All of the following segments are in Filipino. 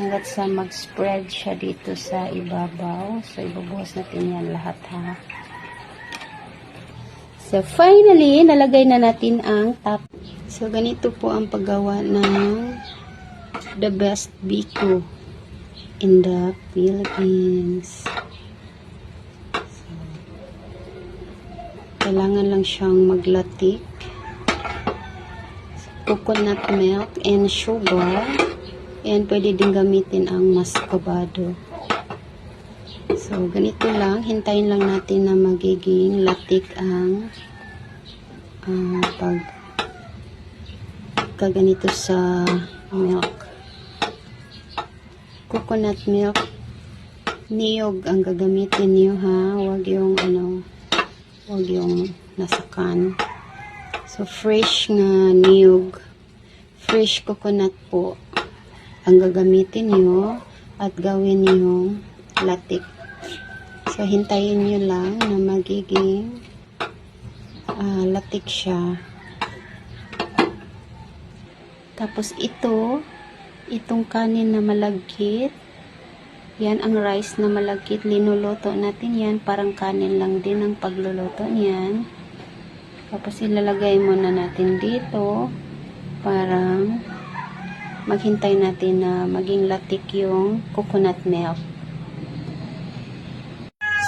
hanggat sa mag-spread siya dito sa ibabaw. So, ibubuhos natin yan lahat, ha. So, finally, nalagay na natin ang top. So, ganito po ang paggawa ng the best biko in the Philippines. So, kailangan lang siyang maglatik, coconut milk and sugar, and pwede din gamitin ang muscovado. So, ganito lang. Hintayin lang natin na magiging latik ang pagkaganito sa milk. Coconut milk, niyog ang gagamitin niyo, ha. Huwag yung huwag yung nasa can. So, fresh nga niyog, fresh coconut po ang gagamitin niyo at gawin yung latik. So, hintayin nyo lang na magiging latik siya. Tapos itong kanin na malagkit, yan ang rice na malagkit, linuluto natin yan, parang kanin lang din ang pagluluto niyan. Tapos ilalagay muna natin dito, parang maghintay natin na maging latik yung coconut milk.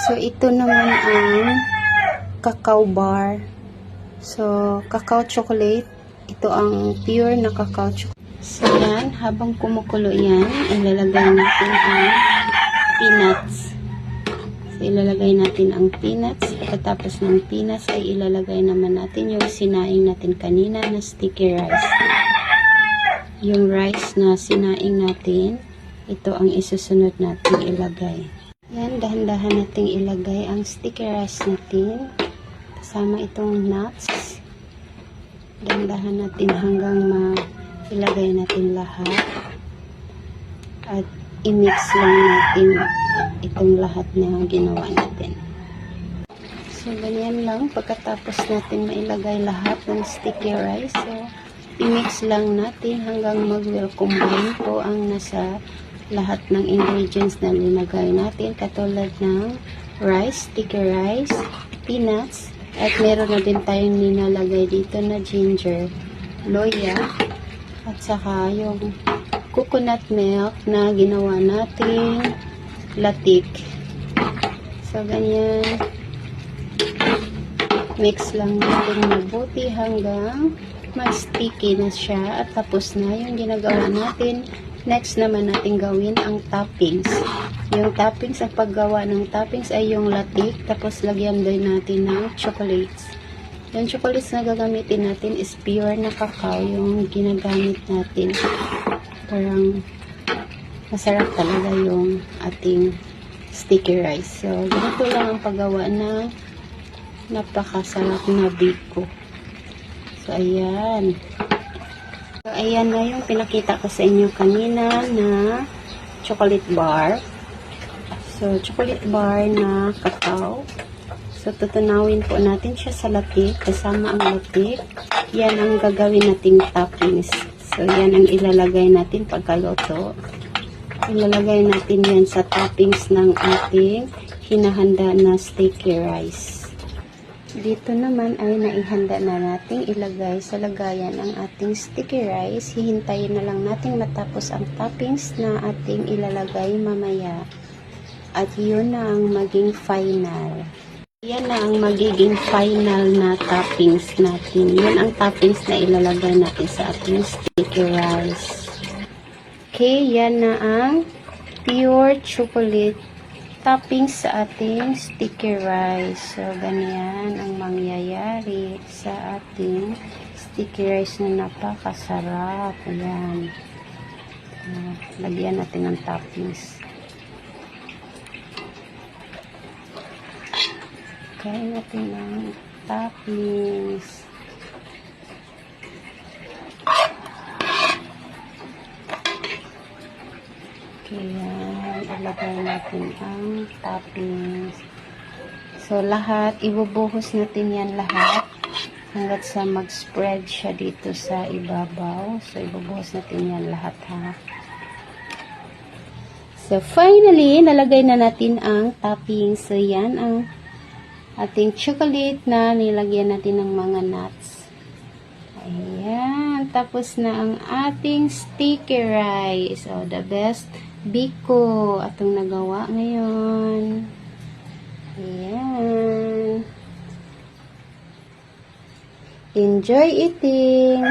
So, ito naman ang cacao bar. So, cacao chocolate. Ito ang pure na cacao chocolate. So, yan. Habang kumukulo yan, ilalagay natin ang peanuts. So, ilalagay natin ang peanuts. Pagkatapos ng peanuts, ay ilalagay naman natin yung sinaing natin kanina na sticky rice. Yung rice na sinaing natin, ito ang isusunod natin ilagay. Yan, dahan-dahan nating ilagay ang sticky rice natin. Kasama itong nuts. Dahan-dahan natin hanggang ilagay natin lahat. At i-mix lang natin itong lahat na ginawa natin. So, ganyan lang. Pagkatapos natin mailagay lahat ng sticky rice, so, i-mix lang natin hanggang mag-well combine po ang nasa lahat ng ingredients na linagay natin, katulad ng rice, sticky rice, peanuts, at meron na din tayong ninalagay dito na ginger, loya, at saka yung coconut milk na ginawa natin latik. So, ganyan. Mix lang natin mabuti hanggang mag-sticky na siya, at tapos na yung ginagawa natin. Next naman natin gawin ang toppings. Yung toppings, ang paggawa ng toppings ay yung latik, tapos lagyan din natin ng chocolates. Yung chocolates na gagamitin natin is pure na cacao, yung ginagamit natin. Parang masarap talaga yung ating sticky rice. So, ganito lang ang paggawa na napakasarap na biko. So, ayan. So, ayan na yung pinakita ko sa inyo kanina na chocolate bar. So, chocolate bar na cacao. So, tutunawin po natin siya sa latik. Kasama ang latik. Yan ang gagawin nating toppings. So, yan ang ilalagay natin pagkaluto. Ilalagay natin yan sa toppings ng ating hinahanda na sticky rice. Dito naman ay naihanda na nating ilagay sa lagayan ang ating sticky rice. Hihintayin na lang nating matapos ang toppings na ating ilalagay mamaya. At yun na ang maging final. Yan na ang magiging final na toppings natin. Yun ang toppings na ilalagay natin sa ating sticky rice. Okay, yan na ang pure chocolate toppings sa ating sticky rice. So, ganyan ang mangyayari sa ating sticky rice na napakasarap. Ayan. Lagyan natin ng toppings. Lagyan natin ng toppings. Ayan, ilagay natin ang toppings. So, lahat, ibubuhos natin yan lahat hanggat sa mag-spread siya dito sa ibabaw. So, ibubuhos natin yan lahat, ha. So, finally, nalagay na natin ang topping. So, yan ang ating chocolate na nilagyan natin ng mga nuts. Ayan. Tapos na ang ating sticky rice. So, the best biko atong nagawa ngayon. Ayan. Enjoy eating!